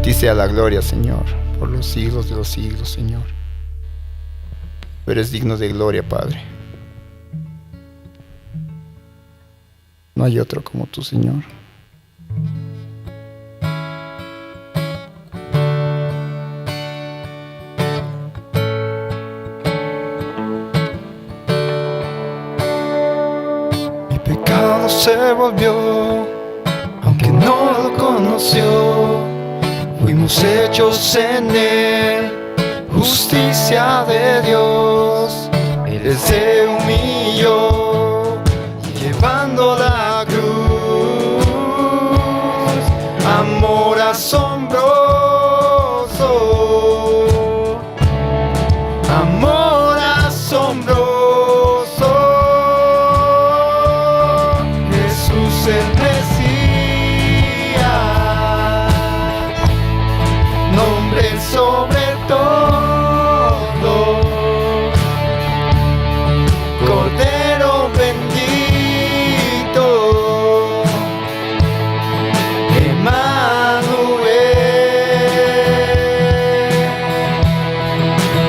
ti sea la gloria, Señor, por los siglos de los siglos, Señor. Tú eres digno de gloria, Padre. No hay otro como tú, Señor. Mi pecado se volvió, aunque no lo conoció. Fuimos hechos en Él, justicia de Dios. Él se humilló, llevando la cruz. Amor asombroso, amor asombroso. Jesús el Mesías, nombre sobre todo, Cordero bendito, Emmanuel,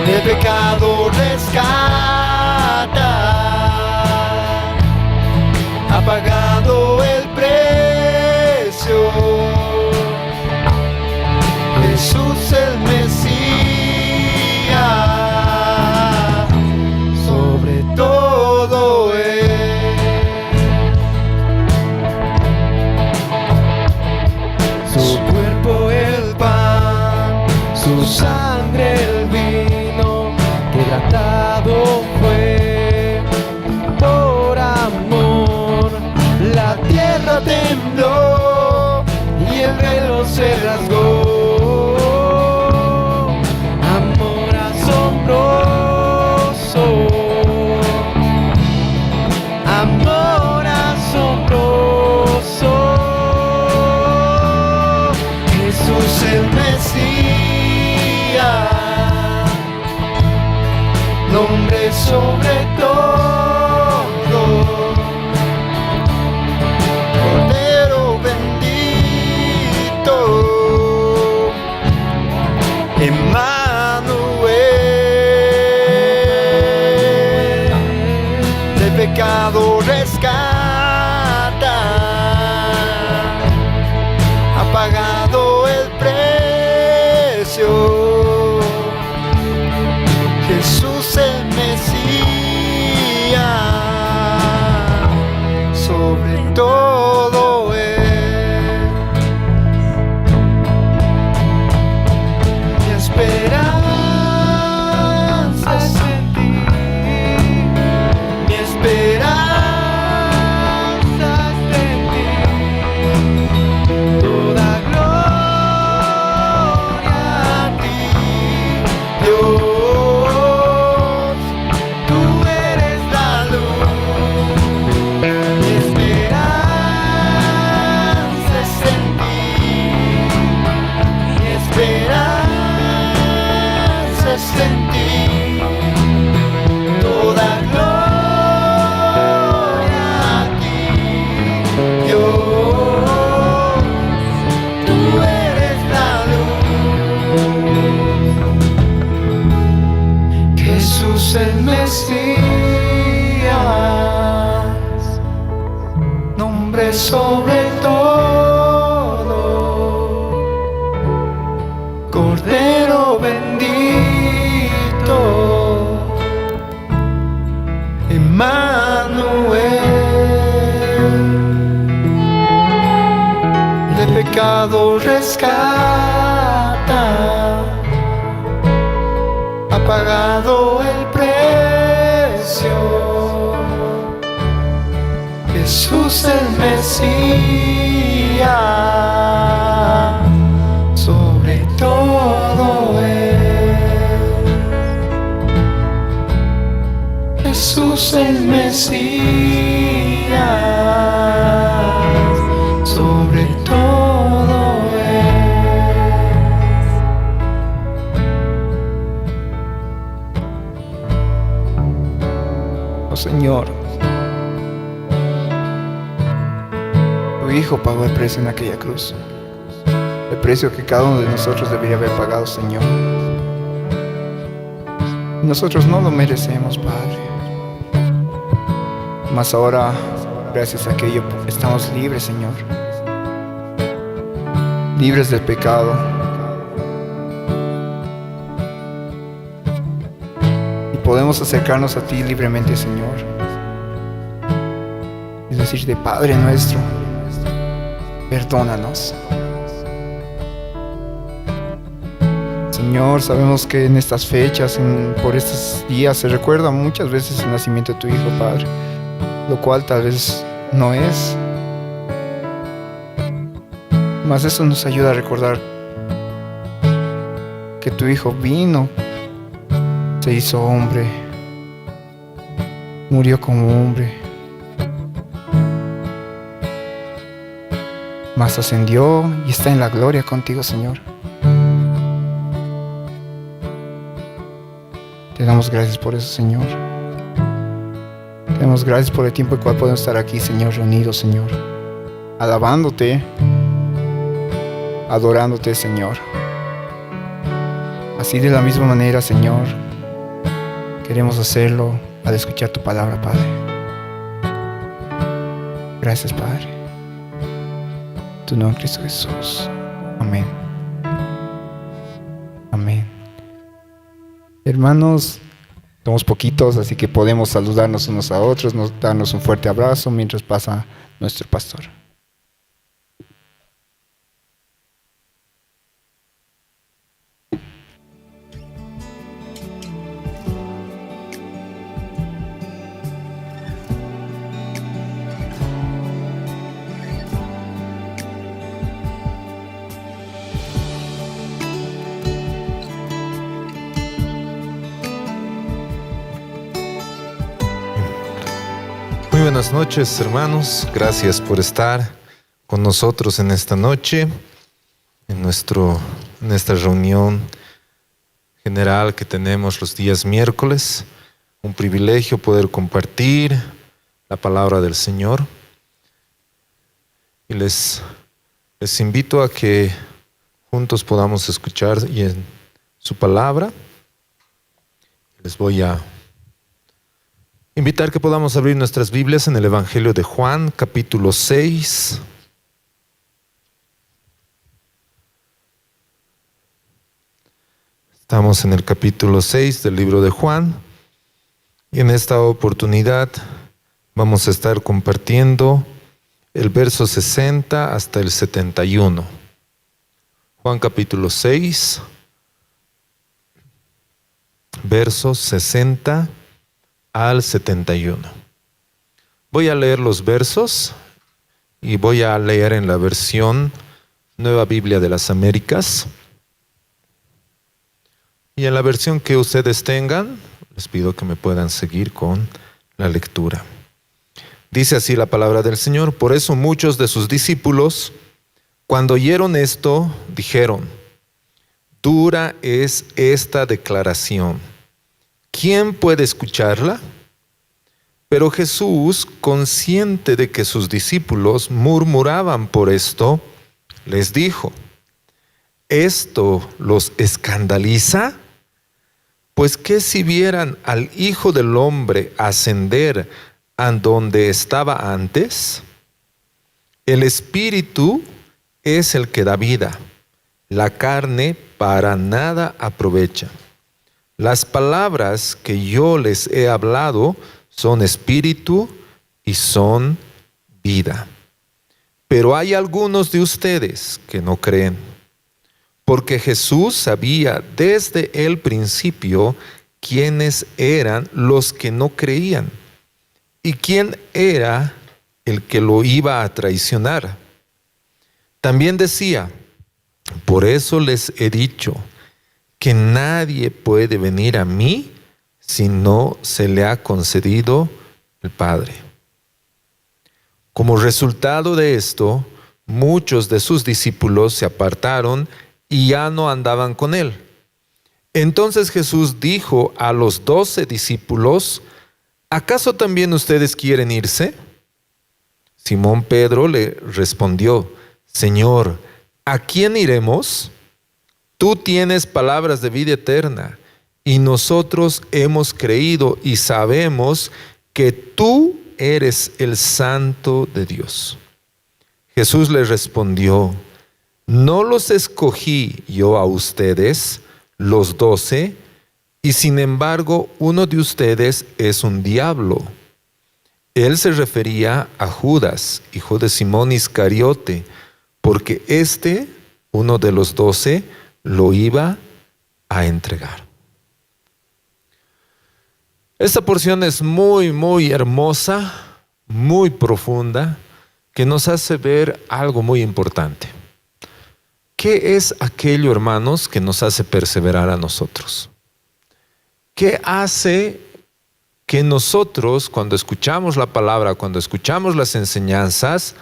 de pecado rescata, ha pagado el precio. Jesús el Mesías, sobre todo Él. Su cuerpo el pan, su sangre el vino, quebrantado fue por amor. La tierra tembló y el velo se rasgó. Amor asombroso, amor asombroso. Jesús el Mesías, nombre sobre todo, Cordero bendito, Emmanuel, de pecado rescata, ha pagado el precio. Jesús el Mesías, sobre todo Él. Mi esperanza es en ti, mi esperanza es en ti. Toda gloria a ti, Dios, tú eres la luz. Mi esperanza es en ti, mi esperanza es en ti. Toda gloria a ti, Dios, tú eres la luz. Jesús el Mesías, nombre sobre todo, Cordero bendito, Emmanuel, de pecado rescata, ha pagado el precio. Jesús el Mesías, sobre todo Él. Jesús el Mesías, sobre todo Él. Oh Señor, tu Hijo pagó el precio en aquella cruz. el precio que cada uno de nosotros debería haber pagado, Señor. Nosotros no lo merecemos, Padre. Mas ahora, gracias a aquello, estamos libres, Señor. Libres del pecado. Y podemos acercarnos a ti libremente, Señor. Es decirte, Padre nuestro, perdónanos. Señor, sabemos que en estas fechas, por estos días, se recuerda muchas veces el nacimiento de tu Hijo, Padre, lo cual tal vez no es. Mas eso nos ayuda a recordar que tu Hijo vino, se hizo hombre, murió como hombre, mas ascendió y está en la gloria contigo, Señor. Te damos gracias por eso, Señor. Te damos gracias por el tiempo en el cual podemos estar aquí, Señor, reunidos, Señor, alabándote, adorándote, Señor. Así de la misma manera, Señor, queremos hacerlo al escuchar tu palabra, Padre. Gracias, Padre. En tu nombre, Cristo Jesús. Amén. Amén. Hermanos, somos poquitos, así que podemos saludarnos unos a otros, darnos un fuerte abrazo mientras pasa nuestro pastor. Muy buenas noches, hermanos. Gracias por estar con nosotros en esta noche, en esta reunión general que tenemos los días miércoles. Un privilegio poder compartir la palabra del Señor. Y les invito a que juntos podamos escuchar su palabra. Les voy a invitar que podamos abrir nuestras Biblias en el Evangelio de Juan, capítulo 6. Estamos en el capítulo 6 del libro de Juan y en esta oportunidad vamos a estar compartiendo el verso 60 hasta el 71. Juan capítulo 6, versos 60 al 71. Voy a leer los versos y voy a leer en la versión Nueva Biblia de las Américas. Y en la versión que ustedes tengan, les pido que me puedan seguir con la lectura. Dice así la palabra del Señor: por eso muchos de sus discípulos, cuando oyeron esto, dijeron: dura es esta declaración, ¿quién puede escucharla? Pero Jesús, consciente de que sus discípulos murmuraban por esto, les dijo: ¿esto los escandaliza? Pues ¿qué si vieran al Hijo del Hombre ascender a donde estaba antes? El Espíritu es el que da vida, la carne para nada aprovecha. Las palabras que yo les he hablado son espíritu y son vida. Pero hay algunos de ustedes que no creen, porque Jesús sabía desde el principio quiénes eran los que no creían y quién era el que lo iba a traicionar. También decía: por eso les he dicho que nadie puede venir a mí si no se le ha concedido el Padre. Como resultado de esto, muchos de sus discípulos se apartaron y ya no andaban con él. Entonces Jesús dijo a los 12 discípulos: ¿acaso también ustedes quieren irse? Simón Pedro le respondió: Señor, ¿a quién iremos? Tú tienes palabras de vida eterna, y nosotros hemos creído y sabemos que tú eres el Santo de Dios. Jesús les respondió: ¿no los escogí yo a ustedes, los 12? Y sin embargo, uno de ustedes es un diablo. Él se refería a Judas, hijo de Simón Iscariote, porque uno de los 12, lo iba a entregar. Esta porción es muy, muy hermosa, muy profunda, que nos hace ver algo muy importante. ¿Qué es aquello, hermanos, que nos hace perseverar a nosotros? ¿Qué hace que nosotros, cuando escuchamos la palabra, cuando escuchamos las enseñanzas,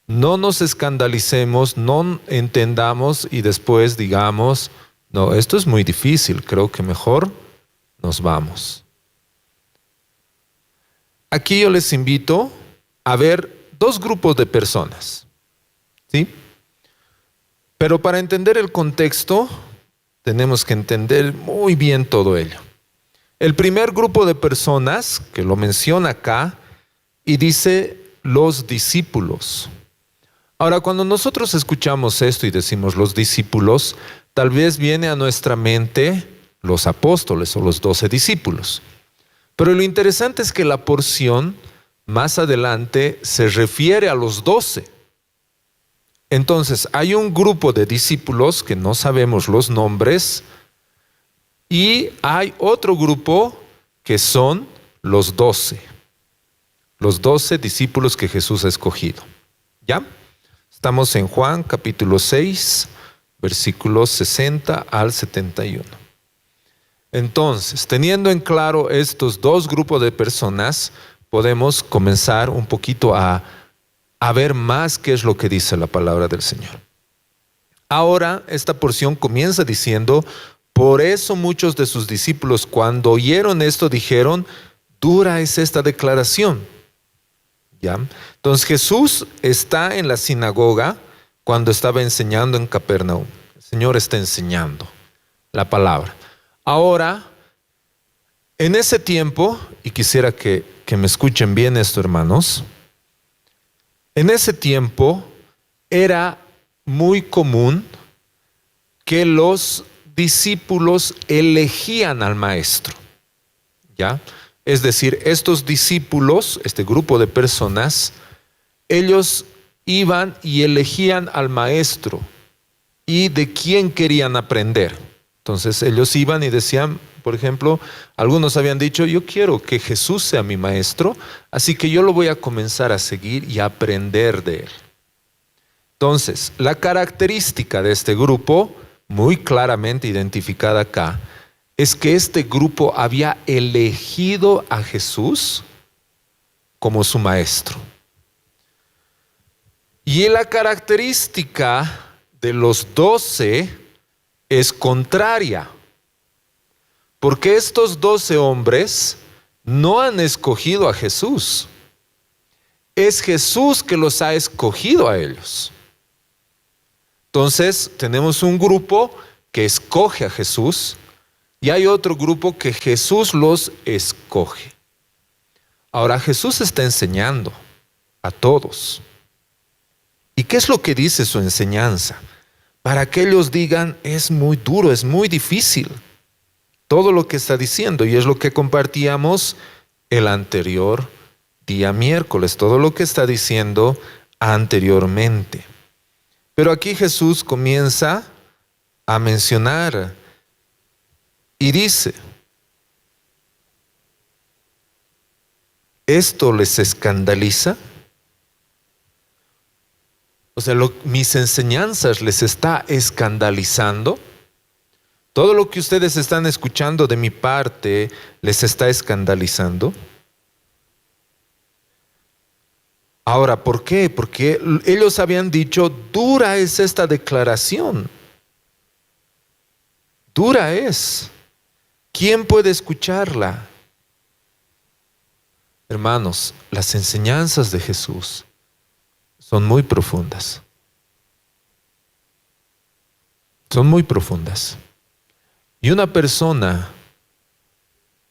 no nos escandalicemos, no entendamos y después digamos: no, esto es muy difícil, creo que mejor nos vamos? Aquí yo les invito a ver dos grupos de personas, ¿sí? Pero para entender el contexto, tenemos que entender muy bien todo ello. El primer grupo de personas, que lo menciona acá, y dice los discípulos. Ahora, cuando nosotros escuchamos esto y decimos los discípulos, tal vez viene a nuestra mente los apóstoles o los 12 discípulos. Pero lo interesante es que la porción más adelante se refiere a los 12. Entonces, hay un grupo de discípulos que no sabemos los nombres, y hay otro grupo que son los 12. Los 12 discípulos que Jesús ha escogido. ¿Ya? Estamos en Juan capítulo 6, versículos 60 al 71. Entonces, teniendo en claro estos dos grupos de personas, podemos comenzar un poquito a ver más qué es lo que dice la palabra del Señor. Ahora, esta porción comienza diciendo: por eso muchos de sus discípulos, cuando oyeron esto, dijeron: dura es esta declaración. ¿Ya? Entonces Jesús está en la sinagoga cuando estaba enseñando en Capernaum. El Señor está enseñando la palabra. Ahora, en ese tiempo, y quisiera que me escuchen bien esto, hermanos, en ese tiempo era muy común que los discípulos elegían al maestro, ¿ya? Es decir, estos discípulos, este grupo de personas, ellos iban y elegían al maestro y de quién querían aprender. Entonces ellos iban y decían, por ejemplo, algunos habían dicho: yo quiero que Jesús sea mi maestro, así que yo lo voy a comenzar a seguir y a aprender de él. Entonces, la característica de este grupo, muy claramente identificada acá, es que este grupo había elegido a Jesús como su maestro. Y la característica de los 12 es contraria, porque estos 12 hombres no han escogido a Jesús. Es Jesús que los ha escogido a ellos. Entonces, tenemos un grupo que escoge a Jesús y hay otro grupo que Jesús los escoge. Ahora, Jesús está enseñando a todos. ¿Y qué es lo que dice su enseñanza? Para que ellos digan: es muy duro, es muy difícil todo lo que está diciendo, y es lo que compartíamos el anterior día miércoles, todo lo que está diciendo anteriormente. Pero aquí Jesús comienza a mencionar y dice: ¿esto les escandaliza? O sea, mis enseñanzas les está escandalizando. Todo lo que ustedes están escuchando de mi parte les está escandalizando. Ahora, ¿por qué? Porque ellos habían dicho: dura es esta declaración. Dura es. ¿Quién puede escucharla? Hermanos, las enseñanzas de Jesús son muy profundas. Son muy profundas. Y una persona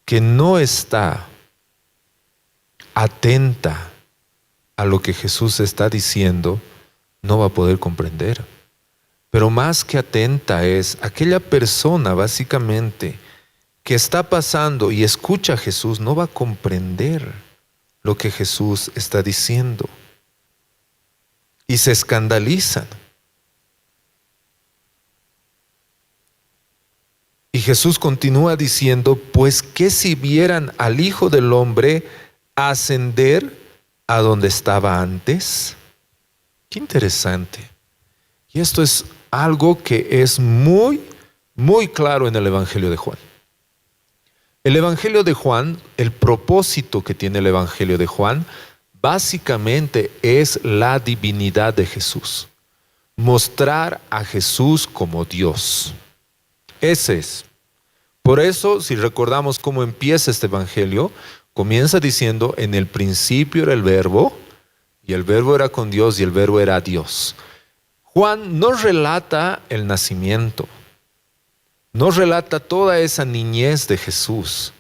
que no está atenta a lo que Jesús está diciendo, no va a poder comprender. Pero más que atenta es aquella persona básicamente que está pasando y escucha a Jesús, no va a comprender lo que Jesús está diciendo. Y se escandalizan. Y Jesús continúa diciendo, pues que si vieran al Hijo del Hombre ascender a donde estaba antes. Qué interesante. Y esto es algo que es muy, muy claro en el Evangelio de Juan. El Evangelio de Juan, el propósito que tiene el Evangelio de Juan, básicamente es la divinidad de Jesús. Mostrar a Jesús como Dios. Ese es. Por eso, si recordamos cómo empieza este Evangelio, comienza diciendo, en el principio era el Verbo, y el Verbo era con Dios, y el Verbo era Dios. Juan no relata el nacimiento, no relata toda esa niñez de Jesús,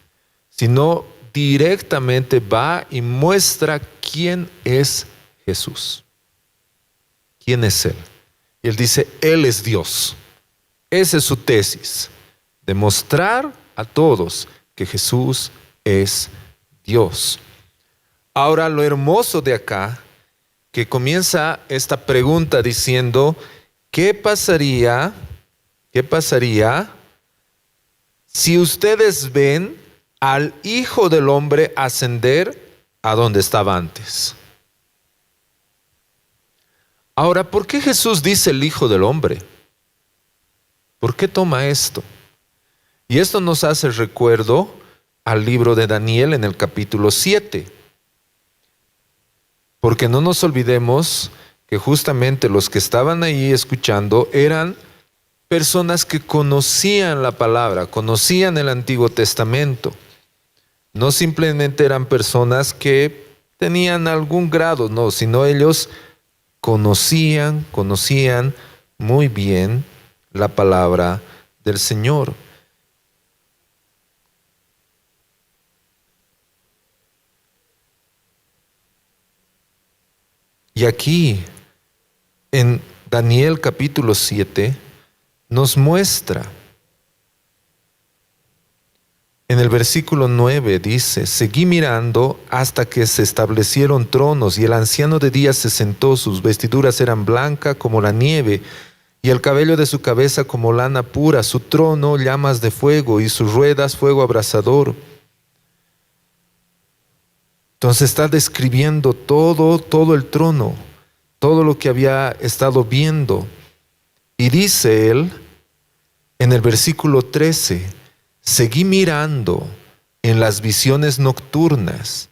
sino directamente va y muestra quién es Jesús. ¿Quién es Él? Y Él dice, Él es Dios. Esa es su tesis, demostrar a todos que Jesús es Dios. Ahora lo hermoso de acá, que comienza esta pregunta diciendo, ¿qué pasaría si ustedes ven al Hijo del Hombre ascender a donde estaba antes? Ahora, ¿por qué Jesús dice el Hijo del Hombre? ¿Por qué toma esto? Y esto nos hace recuerdo al libro de Daniel en el capítulo 7. Porque no nos olvidemos que justamente los que estaban ahí escuchando eran personas que conocían la palabra, conocían el Antiguo Testamento. No simplemente eran personas que tenían algún grado, no, sino ellos conocían muy bien la palabra del Señor. Y aquí, en Daniel capítulo 7, nos muestra. En el versículo 9 dice, seguí mirando hasta que se establecieron tronos y el anciano de días se sentó, sus vestiduras eran blancas como la nieve y el cabello de su cabeza como lana pura, su trono llamas de fuego y sus ruedas fuego abrasador. Entonces está describiendo todo el trono, todo lo que había estado viendo. Y dice él en el versículo 13, seguí mirando en las visiones nocturnas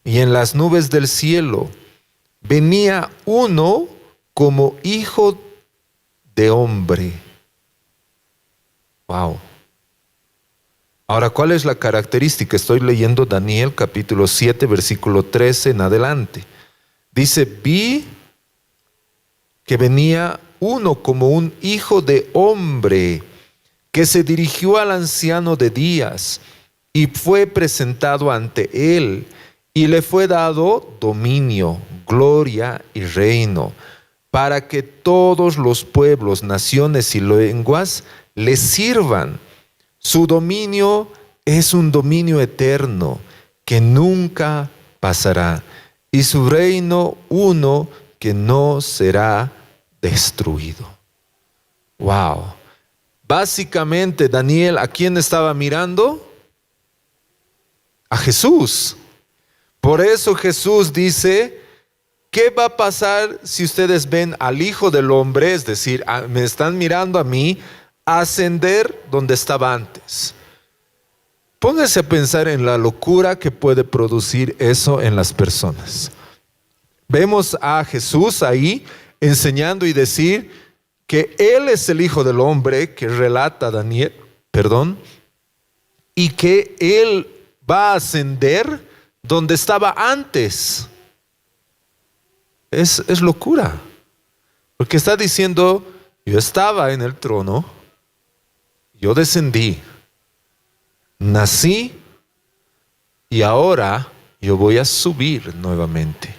y en las nubes del cielo. Venía uno como hijo de hombre. Wow. Ahora, ¿cuál es la característica? Estoy leyendo Daniel capítulo 7, versículo 13 en adelante. Dice, vi que venía uno como un hijo de hombre que se dirigió al anciano de días y fue presentado ante él y le fue dado dominio, gloria y reino para que todos los pueblos, naciones y lenguas le sirvan. Su dominio es un dominio eterno que nunca pasará y su reino uno que no será destruido. Wow. Básicamente Daniel, ¿a quién estaba mirando? A Jesús. Por eso Jesús dice, ¿qué va a pasar si ustedes ven al Hijo del Hombre? Es decir, me están mirando a mí, ascender donde estaba antes. Póngase a pensar en la locura que puede producir eso en las personas. Vemos a Jesús ahí enseñando y decir que Él es el Hijo del Hombre que relata Daniel, y que Él va a ascender donde estaba antes. Es locura, porque está diciendo, Yo estaba en el trono, yo descendí, nací y ahora yo voy a subir nuevamente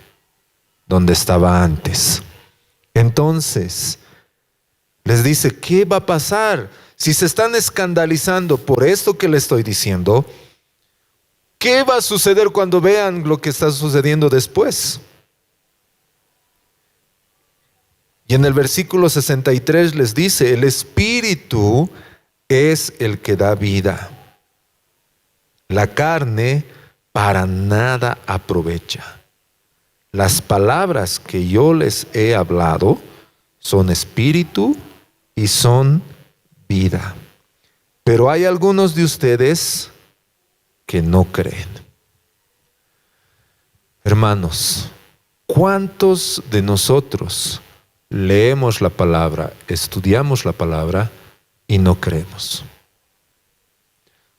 donde estaba antes. Entonces, les dice, ¿qué va a pasar? Si se están escandalizando por esto que les estoy diciendo, ¿qué va a suceder cuando vean lo que está sucediendo después? Y en el versículo 63 les dice, el Espíritu es el que da vida. La carne para nada aprovecha. Las palabras que yo les he hablado son espíritu y son vida. Pero hay algunos de ustedes que no creen. Hermanos, ¿cuántos de nosotros leemos la palabra, estudiamos la palabra y no creemos?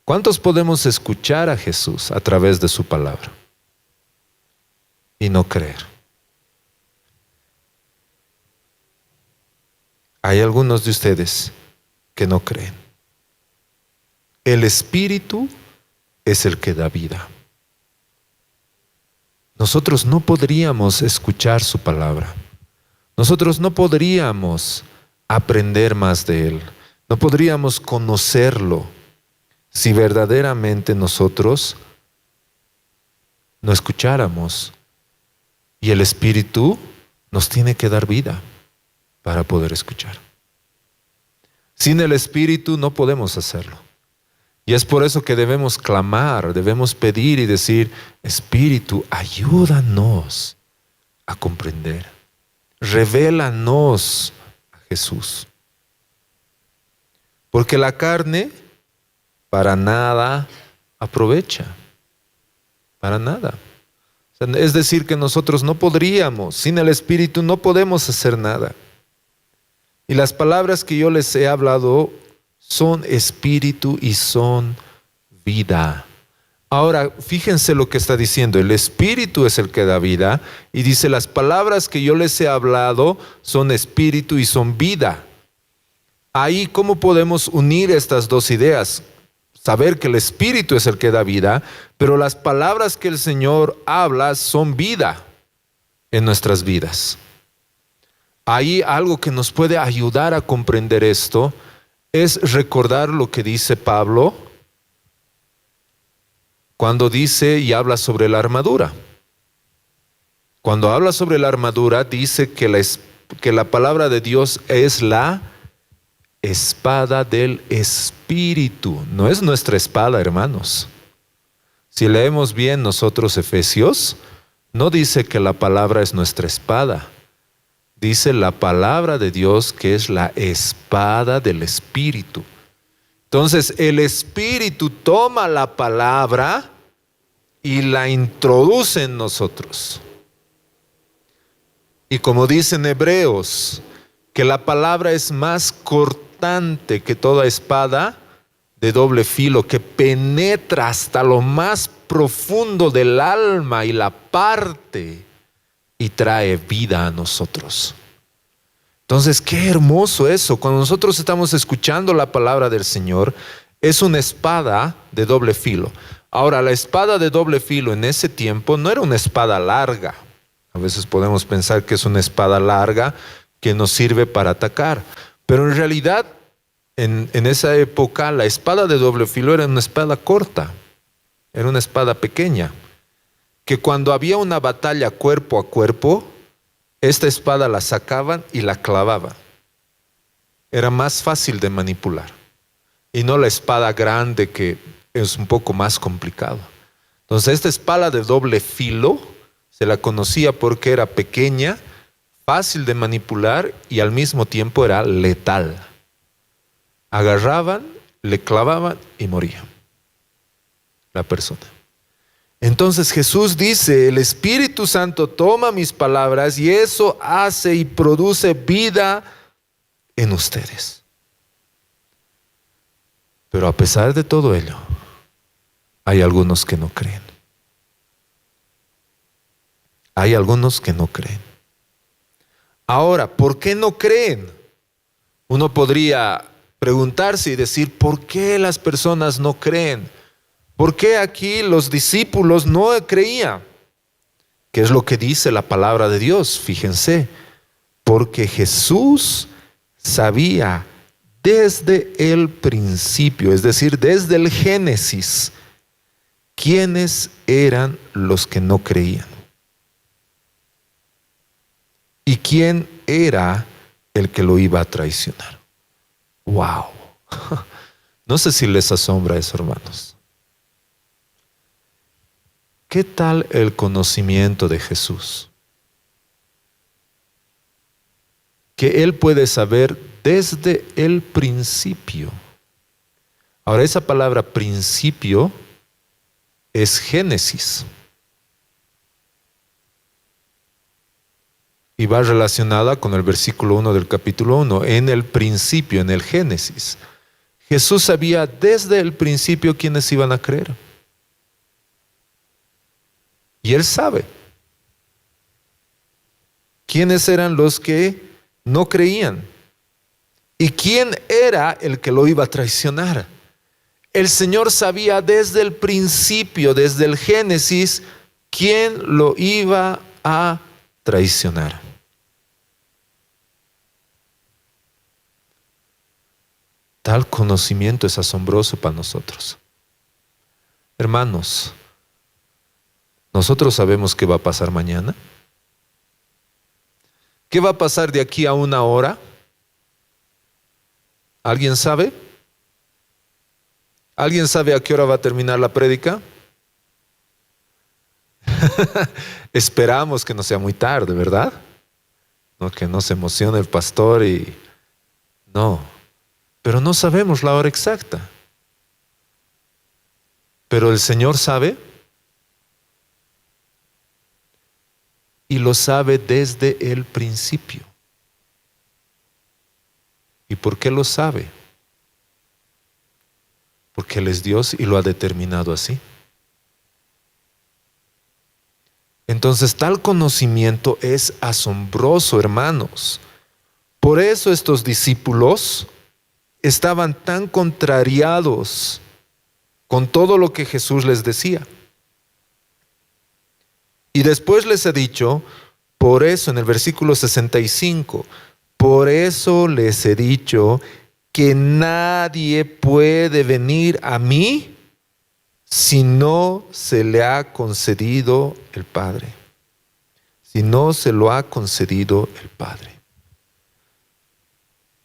¿Cuántos podemos escuchar a Jesús a través de su palabra y no creer? Hay algunos de ustedes que no creen. El Espíritu es el que da vida. Nosotros no podríamos escuchar su palabra. Nosotros no podríamos aprender más de Él. No podríamos conocerlo si verdaderamente nosotros no escucháramos. Y el Espíritu nos tiene que dar vida para poder escuchar. Sin el Espíritu no podemos hacerlo. Y es por eso que debemos clamar, debemos pedir y decir, Espíritu, ayúdanos a comprender. Revélanos a Jesús. Porque la carne para nada aprovecha. Para nada. Es decir, que nosotros no podríamos, sin el Espíritu no podemos hacer nada. Y las palabras que yo les he hablado son espíritu y son vida. Ahora, fíjense lo que está diciendo. El Espíritu es el que da vida. Y dice, las palabras que yo les he hablado son espíritu y son vida. Ahí, ¿cómo podemos unir estas dos ideas? Saber que el Espíritu es el que da vida, pero las palabras que el Señor habla son vida en nuestras vidas. Ahí algo que nos puede ayudar a comprender esto es recordar lo que dice Pablo cuando dice y habla sobre la armadura. Cuando habla sobre la armadura dice que la palabra de Dios es la espada del Espíritu. No es nuestra espada, hermanos. Si leemos bien nosotros Efesios, no dice que la palabra es nuestra espada. Dice la palabra de Dios que es la espada del Espíritu. Entonces el Espíritu toma la palabra y la introduce en nosotros. Y como dicen Hebreos, que la palabra es más cortante que toda espada de doble filo, que penetra hasta lo más profundo del alma y la parte y trae vida a nosotros. Entonces, qué hermoso eso. Cuando nosotros estamos escuchando la palabra del Señor, es una espada de doble filo. Ahora, la espada de doble filo en ese tiempo no era una espada larga. A veces podemos pensar que es una espada larga que nos sirve para atacar. Pero en realidad, en esa época, la espada de doble filo era una espada corta. Era una espada pequeña. Que cuando había una batalla cuerpo a cuerpo, esta espada la sacaban y la clavaban. Era más fácil de manipular. Y no la espada grande que es un poco más complicado. Entonces esta espada de doble filo se la conocía porque era pequeña, fácil de manipular y al mismo tiempo era letal. Agarraban, le clavaban y moría la persona. Entonces Jesús dice, el Espíritu Santo toma mis palabras y eso hace y produce vida en ustedes. Pero a pesar de todo ello, hay algunos que no creen. Hay algunos que no creen. Ahora, ¿por qué no creen? Uno podría preguntarse y decir, ¿por qué las personas no creen? ¿Por qué aquí los discípulos no creían? ¿Qué es lo que dice la palabra de Dios? Fíjense, porque Jesús sabía desde el principio, es decir, desde el Génesis, quiénes eran los que no creían. ¿Y quién era el que lo iba a traicionar? ¡Wow! No sé si les asombra eso, hermanos. ¿Qué tal el conocimiento de Jesús? Que Él puede saber desde el principio. Ahora, esa palabra principio es Génesis. Y va relacionada con el versículo 1 del capítulo 1, en el principio, en el Génesis. Jesús sabía desde el principio quiénes iban a creer. Y Él sabe quiénes eran los que no creían. ¿Y quién era el que lo iba a traicionar? El Señor sabía desde el principio, desde el Génesis, quién lo iba a traicionar. Tal conocimiento es asombroso para nosotros. Hermanos, ¿nosotros sabemos qué va a pasar mañana? ¿Qué va a pasar de aquí a 1 hora? ¿Alguien sabe? ¿Alguien sabe a qué hora va a terminar la prédica? Esperamos que no sea muy tarde, ¿verdad? No, que no se emocione el pastor y... No, pero no sabemos la hora exacta. Pero el Señor sabe. Y lo sabe desde el principio. ¿Y por qué lo sabe? Porque Él es Dios y lo ha determinado así. Entonces, tal conocimiento es asombroso, hermanos. Por eso estos discípulos estaban tan contrariados con todo lo que Jesús les decía. Y después les he dicho, por eso en el versículo 65, por eso les he dicho que nadie puede venir a mí si no se le ha concedido el Padre. Si no se lo ha concedido el Padre.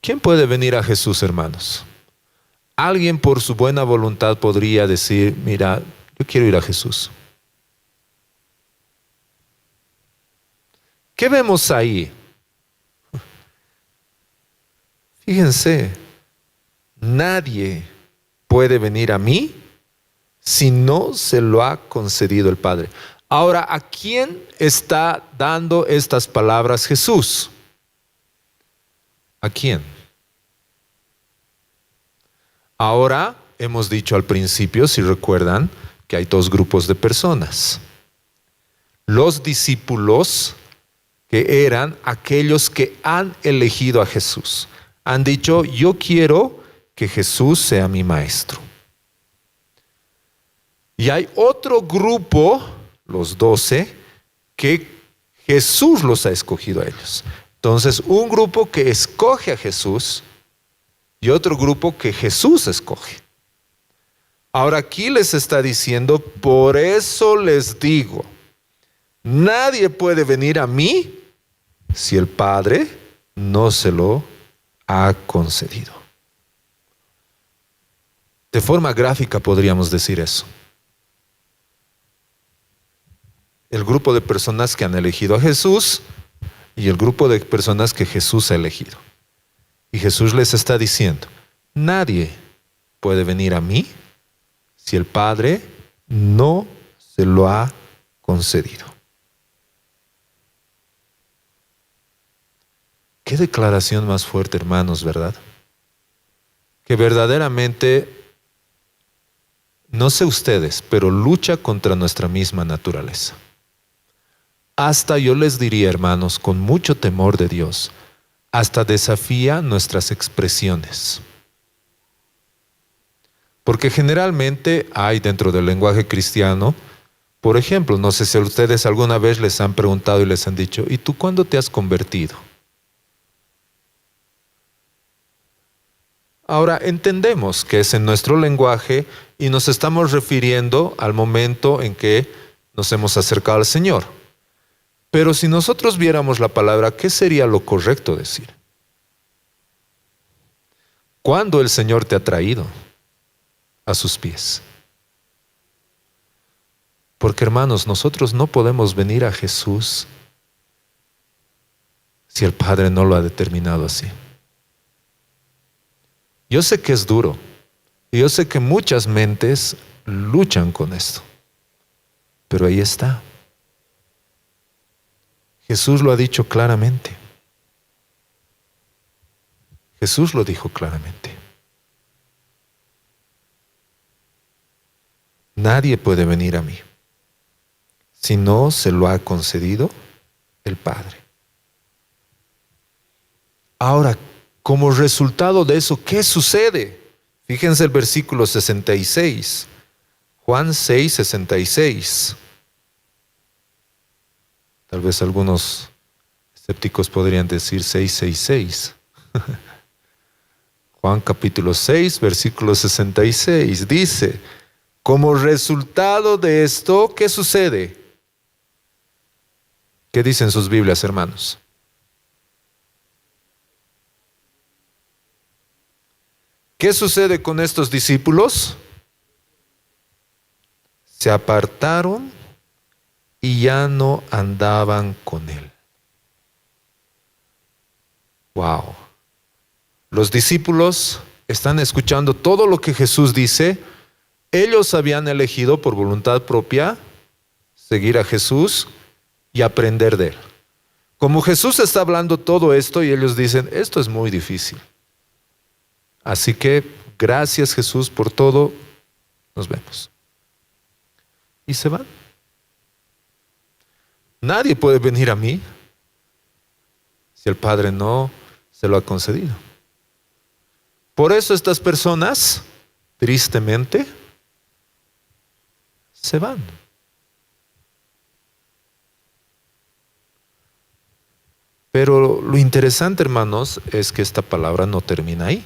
¿Quién puede venir a Jesús, hermanos? Alguien por su buena voluntad podría decir, mira, yo quiero ir a Jesús. ¿Qué vemos ahí? Fíjense, nadie puede venir a mí si no se lo ha concedido el Padre. Ahora, ¿a quién está dando estas palabras Jesús? ¿A quién? Ahora, hemos dicho al principio, si recuerdan, que hay 2 grupos de personas. Los discípulos, que eran aquellos que han elegido a Jesús. Han dicho, yo quiero que Jesús sea mi maestro. Y hay otro grupo, los 12, que Jesús los ha escogido a ellos. Entonces, un grupo que escoge a Jesús y otro grupo que Jesús escoge. Ahora aquí les está diciendo, por eso les digo, nadie puede venir a mí si el Padre no se lo ha concedido. De forma gráfica podríamos decir eso. El grupo de personas que han elegido a Jesús y el grupo de personas que Jesús ha elegido. Y Jesús les está diciendo, nadie puede venir a mí si el Padre no se lo ha concedido. Qué declaración más fuerte, hermanos, ¿verdad? Que verdaderamente, no sé ustedes, pero lucha contra nuestra misma naturaleza. Hasta yo les diría, hermanos, con mucho temor de Dios, hasta desafía nuestras expresiones. Porque generalmente hay dentro del lenguaje cristiano, por ejemplo, no sé si a ustedes alguna vez les han preguntado y les han dicho, ¿y tú cuándo te has convertido? Ahora entendemos que es en nuestro lenguaje y nos estamos refiriendo al momento en que nos hemos acercado al Señor. Pero si nosotros viéramos la palabra, ¿qué sería lo correcto decir? ¿Cuándo el Señor te ha traído a sus pies? Porque hermanos, nosotros no podemos venir a Jesús si el Padre no lo ha determinado así. Yo sé que es duro y yo sé que muchas mentes luchan con esto, pero ahí está. Jesús lo ha dicho claramente. Jesús lo dijo claramente. Nadie puede venir a mí si no se lo ha concedido el Padre. Ahora, como resultado de eso, ¿qué sucede? Fíjense el versículo 66. Juan 6, 66. Tal vez algunos escépticos podrían decir 666. Juan capítulo 6, versículo 66. Dice, como resultado de esto, ¿qué sucede? ¿Qué dicen sus Biblias, hermanos? ¿Qué sucede con estos discípulos? Se apartaron y ya no andaban con él. Wow. Los discípulos están escuchando todo lo que Jesús dice. Ellos habían elegido por voluntad propia seguir a Jesús y aprender de él. Como Jesús está hablando todo esto y ellos dicen, esto es muy difícil. Así que, gracias Jesús por todo, nos vemos. Y se van. Nadie puede venir a mí si el Padre no se lo ha concedido. Por eso estas personas, tristemente, se van. Pero lo interesante, hermanos, es que esta palabra no termina ahí.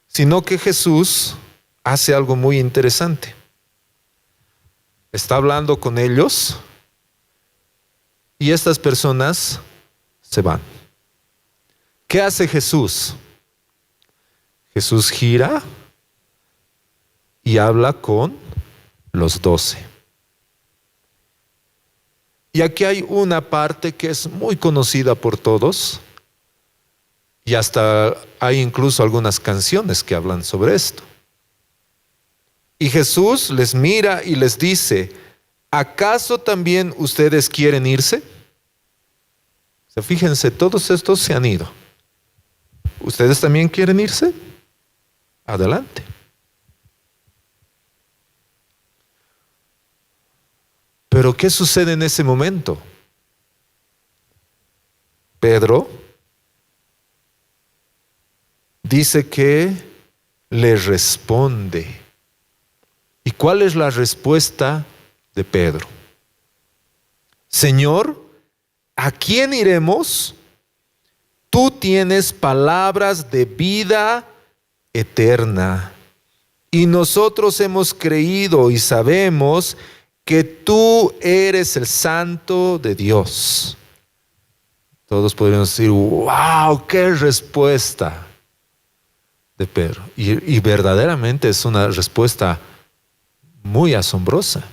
Sino que Jesús hace algo muy interesante. Está hablando con ellos y estas personas se van. ¿Qué hace Jesús? Jesús gira y habla con los 12. Y aquí hay una parte que es muy conocida por todos. Y hasta hay incluso algunas canciones que hablan sobre esto. Y Jesús les mira y les dice, ¿acaso también ustedes quieren irse? O sea, fíjense, todos estos se han ido. ¿Ustedes también quieren irse? Adelante. Pero ¿qué sucede en ese momento? Pedro dice que le responde. ¿Y cuál es la respuesta de Pedro? Señor, ¿a quién iremos? Tú tienes palabras de vida eterna. Y nosotros hemos creído y sabemos que tú eres el Santo de Dios. Todos podríamos decir, wow, qué respuesta de Pedro. Y verdaderamente es una respuesta muy asombrosa.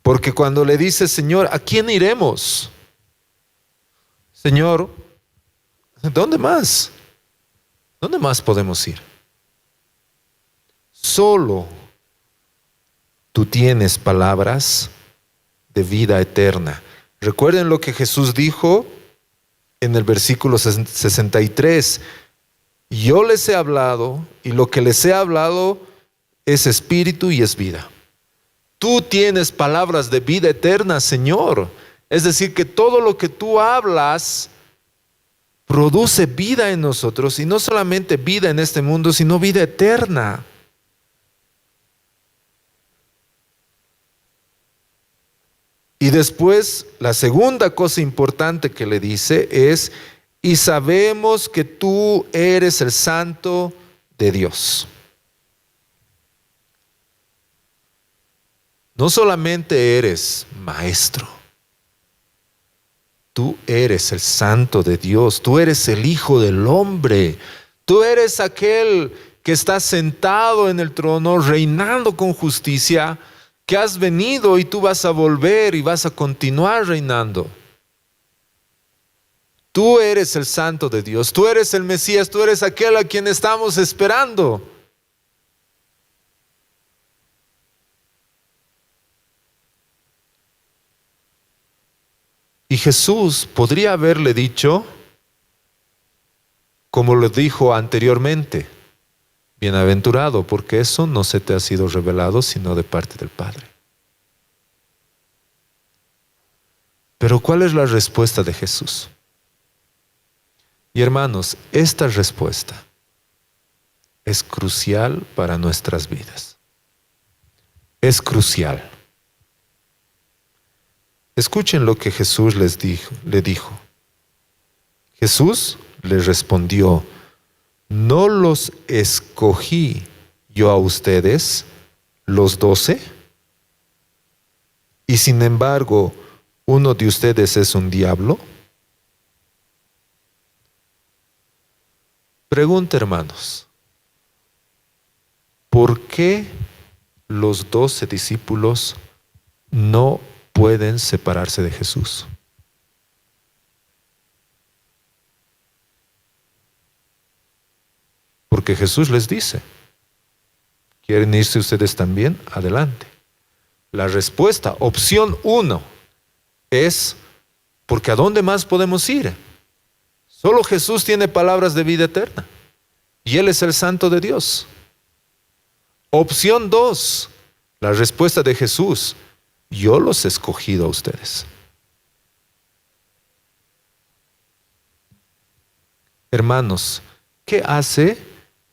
Porque cuando le dice, Señor, ¿a quién iremos? Señor, ¿dónde más? ¿Dónde más podemos ir? Solo tú tienes palabras de vida eterna. Recuerden lo que Jesús dijo en el versículo 63. Yo les he hablado y lo que les he hablado es espíritu y es vida. Tú tienes palabras de vida eterna, Señor. Es decir, que todo lo que tú hablas produce vida en nosotros, y no solamente vida en este mundo, sino vida eterna. Y después, la segunda cosa importante que le dice es: y sabemos que tú eres el Santo de Dios. No solamente eres maestro, tú eres el Santo de Dios, tú eres el Hijo del Hombre, tú eres aquel que está sentado en el trono, reinando con justicia, que has venido y tú vas a volver y vas a continuar reinando. Tú eres el Santo de Dios, tú eres el Mesías, tú eres aquel a quien estamos esperando. Y Jesús podría haberle dicho, como lo dijo anteriormente: bienaventurado, porque eso no se te ha sido revelado sino de parte del Padre. Pero ¿cuál es la respuesta de Jesús? Y hermanos, esta respuesta es crucial para nuestras vidas. Es crucial. Escuchen lo que Jesús le dijo. Jesús les respondió: ¿no los escogí yo a ustedes, los 12? Y sin embargo, ¿uno de ustedes es un diablo? Pregunta, hermanos, ¿por qué los 12 discípulos no pueden separarse de Jesús? Porque Jesús les dice: ¿quieren irse ustedes también? Adelante. La respuesta, opción 1, es: porque ¿a dónde más podemos ir? Solo Jesús tiene palabras de vida eterna y Él es el Santo de Dios. Opción 2, la respuesta de Jesús: yo los he escogido a ustedes. Hermanos, ¿qué hace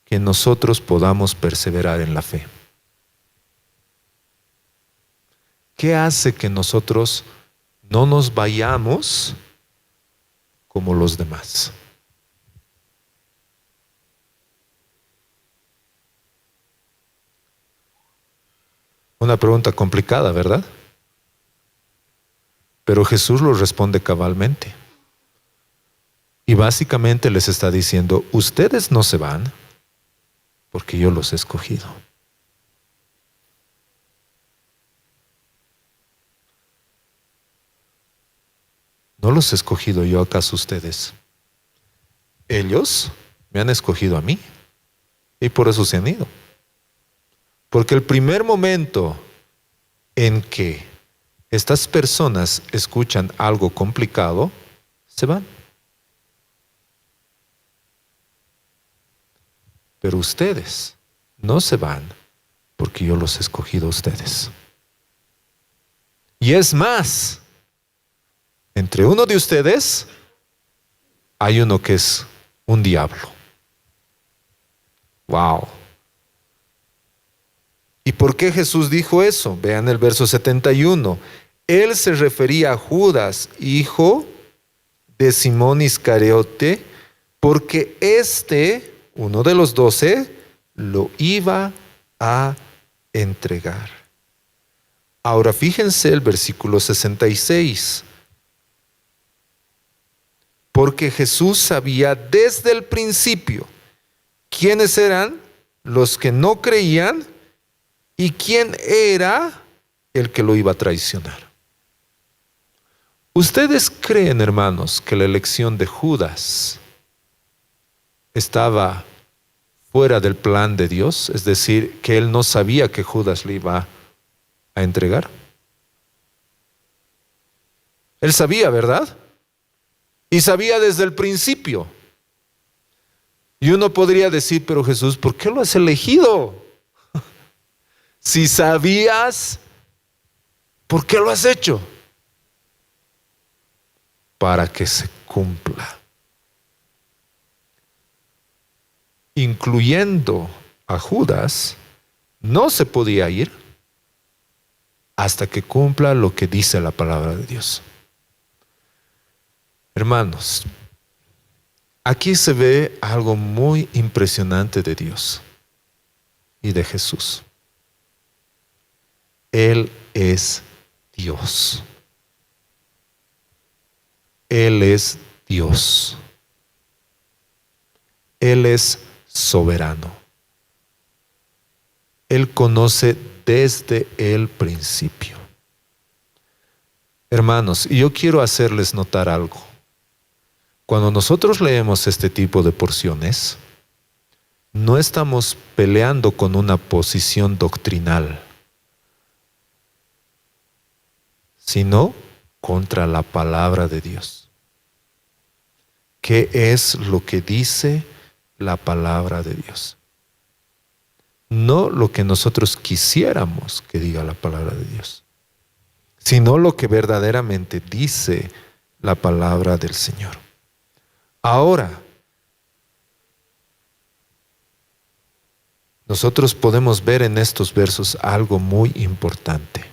que nosotros podamos perseverar en la fe? ¿Qué hace que nosotros no nos vayamos como los demás? Una pregunta complicada, ¿verdad? Pero Jesús lo responde cabalmente. Y básicamente les está diciendo: ustedes no se van porque yo los he escogido. ¿No los he escogido yo acaso ustedes? Ellos me han escogido a mí y por eso se han ido. Porque el primer momento en que estas personas escuchan algo complicado, se van. Pero ustedes no se van porque yo los he escogido a ustedes. Y es más, entre uno de ustedes hay uno que es un diablo. Wow. ¿Y por qué Jesús dijo eso? Vean el verso 71. Él se refería a Judas, hijo de Simón Iscariote, porque uno de los 12, lo iba a entregar. Ahora fíjense el versículo 66. Porque Jesús sabía desde el principio quiénes eran los que no creían y quién era el que lo iba a traicionar. ¿Ustedes creen, hermanos, que la elección de Judas estaba fuera del plan de Dios? Es decir, que él no sabía que Judas le iba a entregar. Él sabía, ¿verdad? Y sabía desde el principio. Y uno podría decir: pero Jesús, ¿por qué lo has elegido? Si sabías, ¿por qué lo has hecho? para que se cumpla, incluyendo a Judas, no se podía ir hasta que cumpla lo que dice la palabra de Dios. Hermanos, aquí se ve algo muy impresionante de Dios y de Jesús. Él es Dios. Él es Dios. Él es soberano. Él conoce desde el principio. Hermanos, y yo quiero hacerles notar algo. Cuando nosotros leemos este tipo de porciones, no estamos peleando con una posición doctrinal, sino contra la palabra de Dios. ¿Qué es lo que dice la palabra de Dios? No lo que nosotros quisiéramos que diga la palabra de Dios, sino lo que verdaderamente dice la palabra del Señor. Ahora, nosotros podemos ver en estos versos algo muy importante.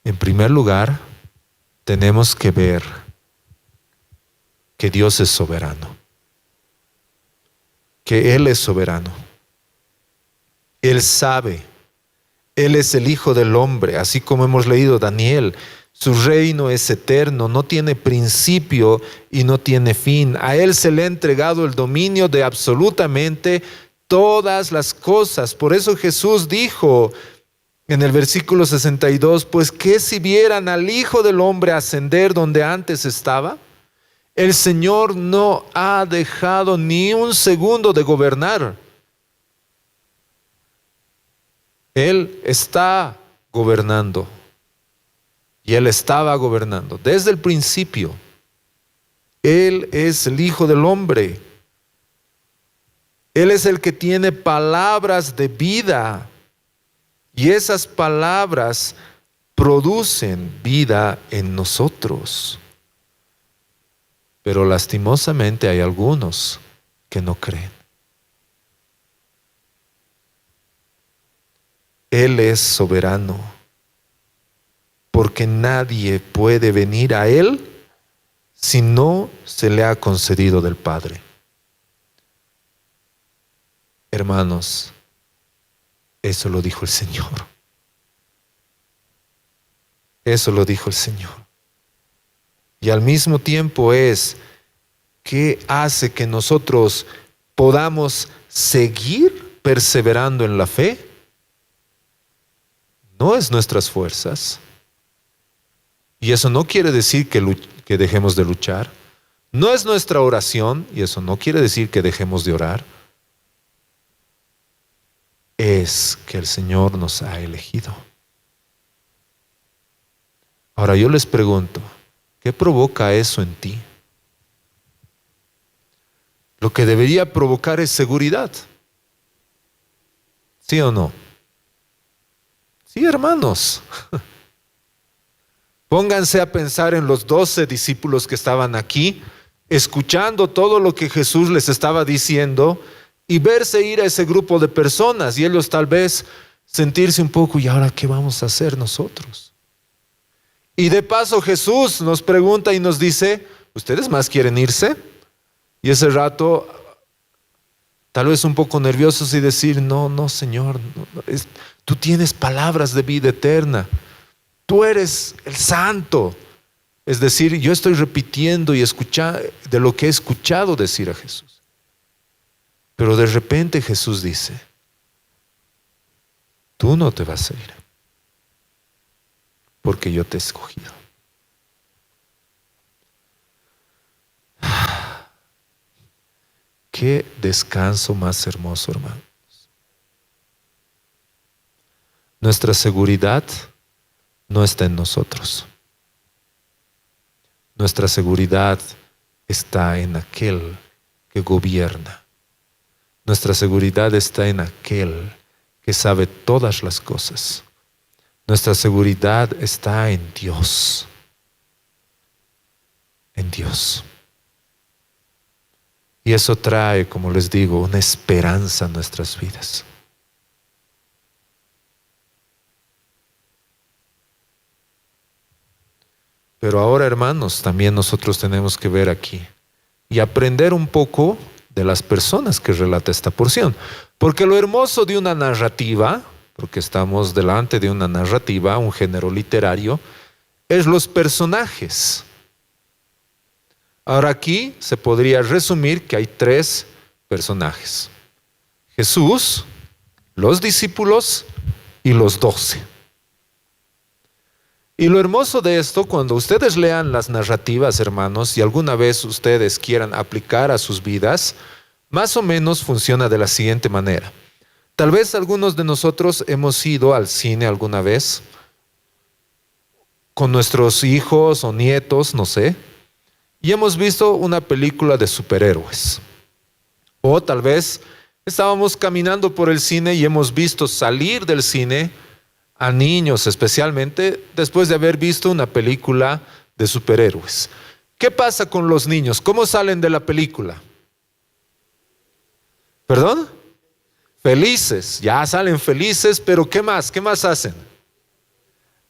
En primer lugar, tenemos que ver que Dios es soberano, que Él es soberano. Él sabe, Él es el Hijo del Hombre, así como hemos leído Daniel. Su reino es eterno, no tiene principio y no tiene fin. A Él se le ha entregado el dominio de absolutamente todas las cosas. Por eso Jesús dijo en el versículo 62, pues ¿qué si vieran al Hijo del Hombre ascender donde antes estaba? El Señor no ha dejado ni un segundo de gobernar. Él está gobernando. Y Él estaba gobernando desde el principio. Él es el Hijo del Hombre. Él es el que tiene palabras de vida. Y esas palabras producen vida en nosotros. Pero lastimosamente hay algunos que no creen. Él es soberano, porque nadie puede venir a Él si no se le ha concedido del Padre. Hermanos, eso lo dijo el Señor. Eso lo dijo el Señor. Y al mismo tiempo es, ¿qué hace que nosotros podamos seguir perseverando en la fe? No es nuestras fuerzas. Y eso no quiere decir que dejemos de luchar. No es nuestra oración, y eso no quiere decir que dejemos de orar. Es que el Señor nos ha elegido. Ahora yo les pregunto, ¿qué provoca eso en ti? Lo que debería provocar es seguridad. ¿Sí o no? Sí, hermanos. Pónganse a pensar en los 12 discípulos que estaban aquí, escuchando todo lo que Jesús les estaba diciendo y verse ir a ese grupo de personas y ellos tal vez sentirse un poco, ¿y ahora qué vamos a hacer nosotros? Y de paso Jesús nos pregunta y nos dice, ¿ustedes más quieren irse? Y ese rato, tal vez un poco nerviosos y decir, no, Señor, tú tienes palabras de vida eterna. Tú eres el santo. Es decir, yo estoy repitiendo y escuchando de lo que he escuchado decir a Jesús. Pero de repente Jesús dice, tú no te vas a ir, porque yo te he escogido. Qué descanso más hermoso, hermanos. Nuestra seguridad no está en nosotros. Nuestra seguridad está en aquel que gobierna. Nuestra seguridad está en aquel que sabe todas las cosas. Nuestra seguridad está en Dios. en Dios. Y eso trae, como les digo, una esperanza a nuestras vidas. Pero ahora, hermanos, también nosotros tenemos que ver aquí y aprender un poco de las personas que relata esta porción. Porque lo hermoso de una narrativa, porque estamos delante de una narrativa, un género literario, es los personajes. Ahora aquí se podría resumir que hay 3 personajes: Jesús, los discípulos y los 12. Y lo hermoso de esto, cuando ustedes lean las narrativas, hermanos, y alguna vez ustedes quieran aplicar a sus vidas, más o menos funciona de la siguiente manera. Tal vez algunos de nosotros hemos ido al cine alguna vez con nuestros hijos o nietos, no sé, y hemos visto una película de superhéroes. O tal vez estábamos caminando por el cine y hemos visto salir del cine a niños, especialmente después de haber visto una película de superhéroes. ¿Qué pasa con los niños? ¿Cómo salen de la película? ¿Perdón? Felices, ya salen felices, pero ¿qué más? ¿Qué más hacen?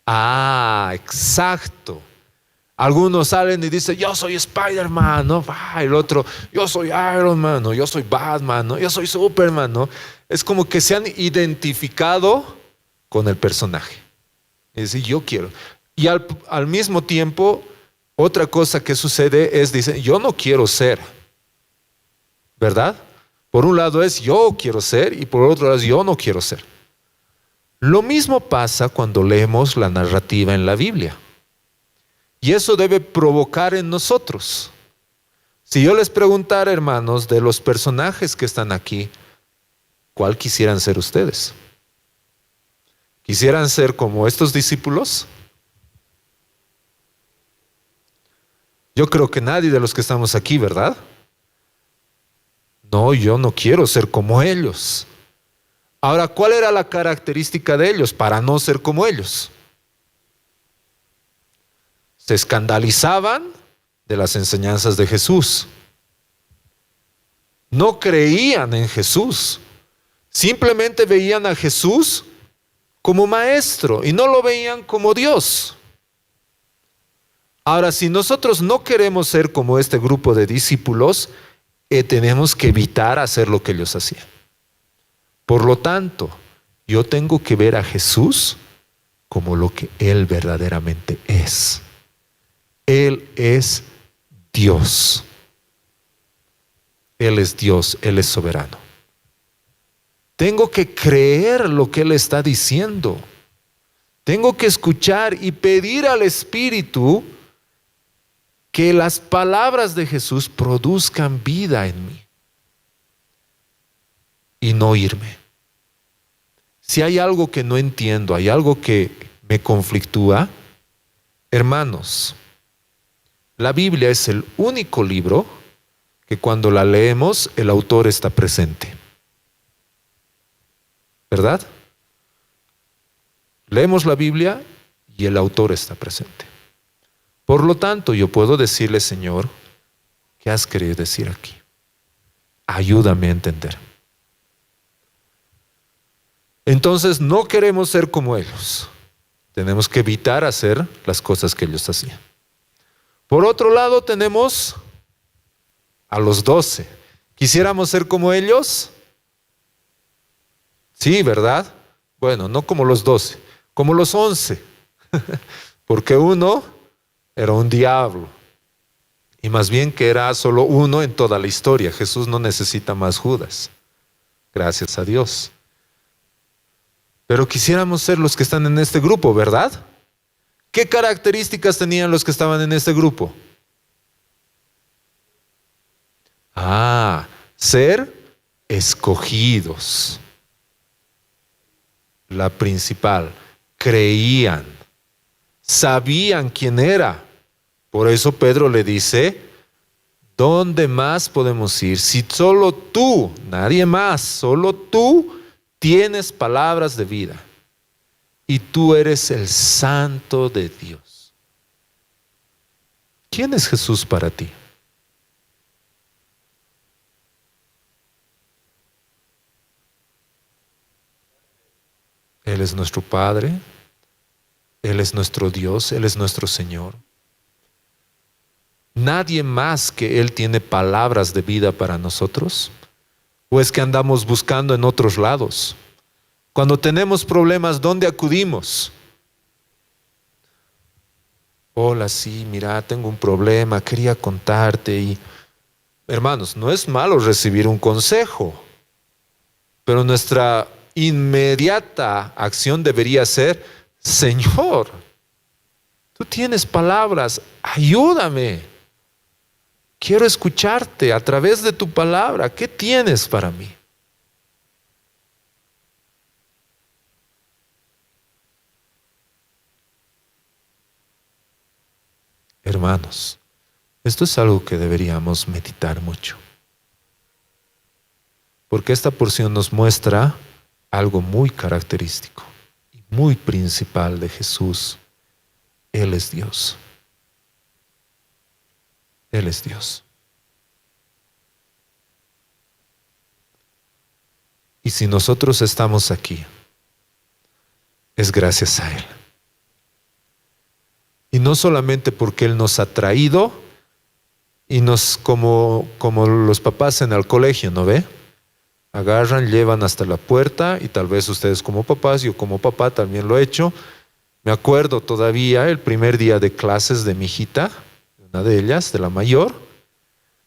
Ah, exacto. Algunos salen y dicen, yo soy Spider-Man, ¿no? El otro, yo soy Iron Man, ¿no? Yo soy Batman, ¿no? Yo soy Superman, ¿no? Es como que se han identificado con el personaje. Es decir, yo quiero. Y al mismo tiempo, otra cosa que sucede es, dicen, yo no quiero ser. ¿Verdad? Por un lado es, yo quiero ser, y por otro lado es, yo no quiero ser. Lo mismo pasa cuando leemos la narrativa en la Biblia. Y eso debe provocar en nosotros. Si yo les preguntara, hermanos, de los personajes que están aquí, ¿cuál quisieran ser ustedes? ¿Quisieran ser como estos discípulos? Yo creo que nadie de los que estamos aquí, ¿verdad? No, yo no quiero ser como ellos. Ahora, ¿cuál era la característica de ellos para no ser como ellos? Se escandalizaban de las enseñanzas de Jesús. No creían en Jesús. Simplemente veían a Jesús como maestro y no lo veían como Dios. Ahora, si nosotros no queremos ser como este grupo de discípulos, tenemos que evitar hacer lo que ellos hacían. Por lo tanto, yo tengo que ver a Jesús como lo que Él verdaderamente es. Él es Dios. Él es Dios, Él es soberano. Tengo que creer lo que Él está diciendo. Tengo que escuchar y pedir al Espíritu que las palabras de Jesús produzcan vida en mí. Y no irme. Si hay algo que no entiendo, hay algo que me conflictúa, hermanos, la Biblia es el único libro que cuando la leemos el autor está presente. ¿Verdad? Leemos la Biblia y el autor está presente. Por lo tanto, yo puedo decirle, Señor, ¿qué has querido decir aquí? Ayúdame a entender. Entonces, no queremos ser como ellos. Tenemos que evitar hacer las cosas que ellos hacían. Por otro lado, tenemos a los 12. ¿Quisiéramos ser como ellos? Sí, ¿verdad? Bueno, no como los 12, como los 11. Porque uno era un diablo. Y más bien que era solo uno en toda la historia. Jesús no necesita más Judas. Gracias a Dios. Pero quisiéramos ser los que están en este grupo, ¿verdad? ¿Qué características tenían los que estaban en este grupo? Ser escogidos. La principal, creían, sabían quién era. Por eso Pedro le dice, ¿dónde más podemos ir? Si solo tú, nadie más, solo tú tienes palabras de vida. Y tú eres el Santo de Dios. ¿Quién es Jesús para ti? Él es nuestro Padre, Él es nuestro Dios, Él es nuestro Señor. ¿Nadie más que Él tiene palabras de vida para nosotros? ¿O es que andamos buscando en otros lados? Cuando tenemos problemas, ¿dónde acudimos? Hola, sí, mira, tengo un problema, quería contarte. Y, hermanos, no es malo recibir un consejo, pero nuestra inmediata acción debería ser: Señor, tú tienes palabras, ayúdame. Quiero escucharte a través de tu palabra. ¿Qué tienes para mí? Hermanos, esto es algo que deberíamos meditar mucho, porque esta porción nos muestra algo muy característico y muy principal de Jesús. Él es Dios. Él es Dios. Y si nosotros estamos aquí, es gracias a Él. Y no solamente porque Él nos ha traído y nos, como los papás en el colegio, ¿no ve? Agarran, llevan hasta la puerta, y tal vez ustedes como papás, yo como papá también lo he hecho. Me acuerdo todavía el primer día de clases de mi hijita, una de ellas, de la mayor,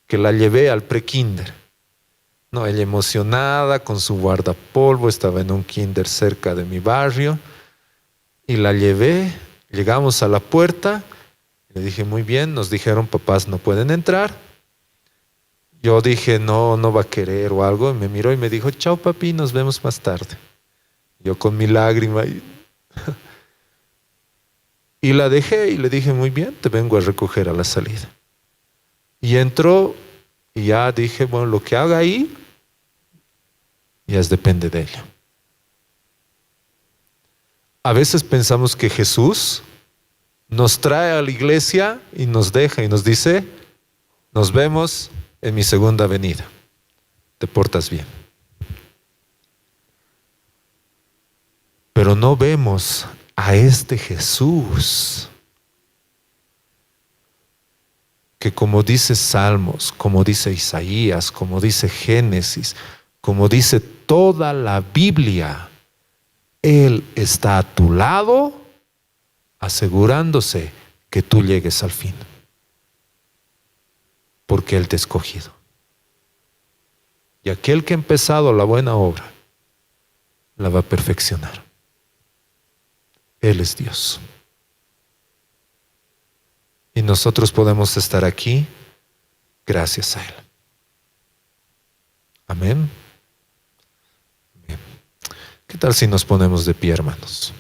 que la llevé al pre-kinder. No, ella emocionada con su guardapolvo, estaba en un kinder cerca de mi barrio, y la llevé. Llegamos a la puerta, le dije muy bien, nos dijeron papás no pueden entrar. Yo dije no va a querer o algo, y me miró y me dijo chao papi, nos vemos más tarde. Yo con mi lágrima y la dejé y le dije muy bien, te vengo a recoger a la salida. Y entró y ya dije, bueno, lo que haga ahí ya depende de ella. A veces pensamos que Jesús nos trae a la iglesia y nos deja y nos dice, nos vemos en mi segunda venida. Te portas bien. Pero no vemos a este Jesús que, como dice Salmos, como dice Isaías, como dice Génesis, como dice toda la Biblia, Él está a tu lado asegurándose que tú llegues al fin, porque Él te ha escogido. Y aquel que ha empezado la buena obra la va a perfeccionar. Él es Dios. Y nosotros podemos estar aquí gracias a Él. Amén. Amén. ¿Qué tal si nos ponemos de pie, hermanos?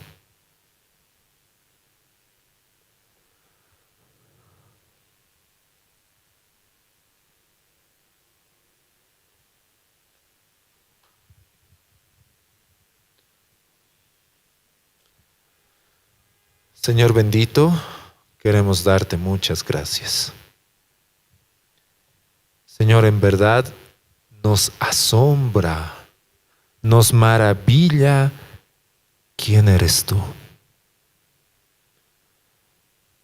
Señor bendito, queremos darte muchas gracias. Señor, en verdad nos asombra, nos maravilla quién eres tú.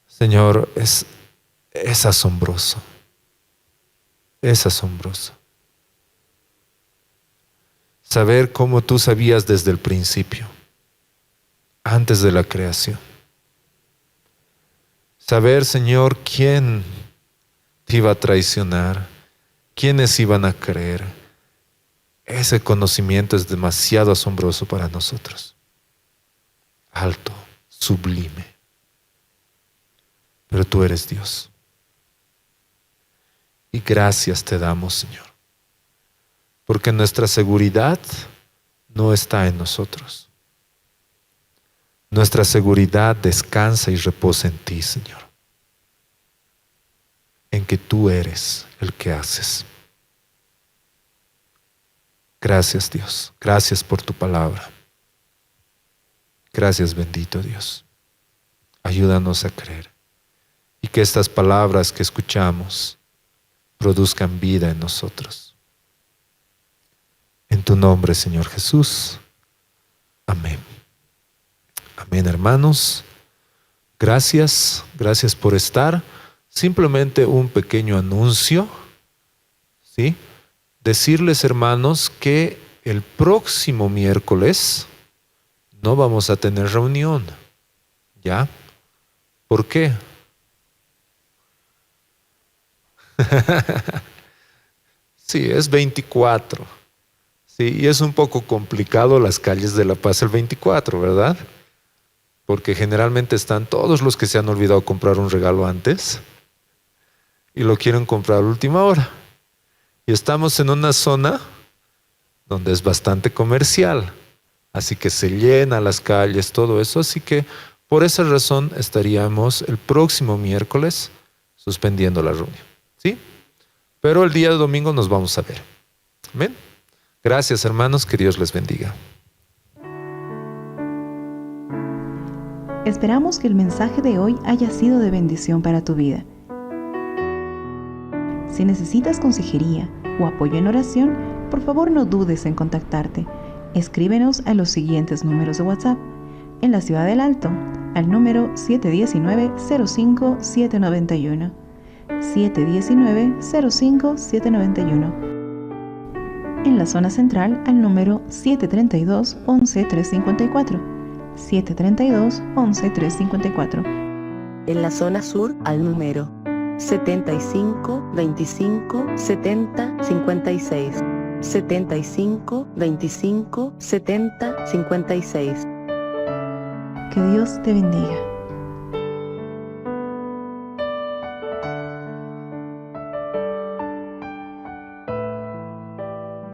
Señor, es asombroso, es asombroso. Saber cómo tú sabías desde el principio, antes de la creación. Saber, Señor, quién te iba a traicionar, quiénes iban a creer. Ese conocimiento es demasiado asombroso para nosotros. Alto, sublime. Pero tú eres Dios. Y gracias te damos, Señor. Porque nuestra seguridad no está en nosotros. Nuestra seguridad descansa y reposa en ti, Señor. En que tú eres el que haces. Gracias, Dios. Gracias por tu palabra. Gracias, bendito Dios. Ayúdanos a creer y que estas palabras que escuchamos produzcan vida en nosotros. En tu nombre, Señor Jesús. Amén. Amén, hermanos. Gracias por estar. Simplemente un pequeño anuncio, ¿sí? Decirles, hermanos, que el próximo miércoles no vamos a tener reunión. ¿Ya? ¿Por qué? Sí, es 24. Sí, y es un poco complicado las calles de La Paz el 24, ¿verdad? Porque generalmente están todos los que se han olvidado comprar un regalo antes y lo quieren comprar a última hora. Y estamos en una zona donde es bastante comercial, así que se llena las calles, todo eso, así que por esa razón estaríamos el próximo miércoles suspendiendo la reunión, ¿sí? Pero el día de domingo nos vamos a ver. Amén. Gracias, hermanos, que Dios les bendiga. Esperamos que el mensaje de hoy haya sido de bendición para tu vida. Si necesitas consejería o apoyo en oración, por favor no dudes en contactarte. Escríbenos a los siguientes números de WhatsApp. En la Ciudad del Alto, al número 719-05-791. 719-05-791. En la zona central, al número 732-11-354. 732-11-354. En la zona sur, al número 75-25-70-56. 75-25-70-56. Que Dios te bendiga.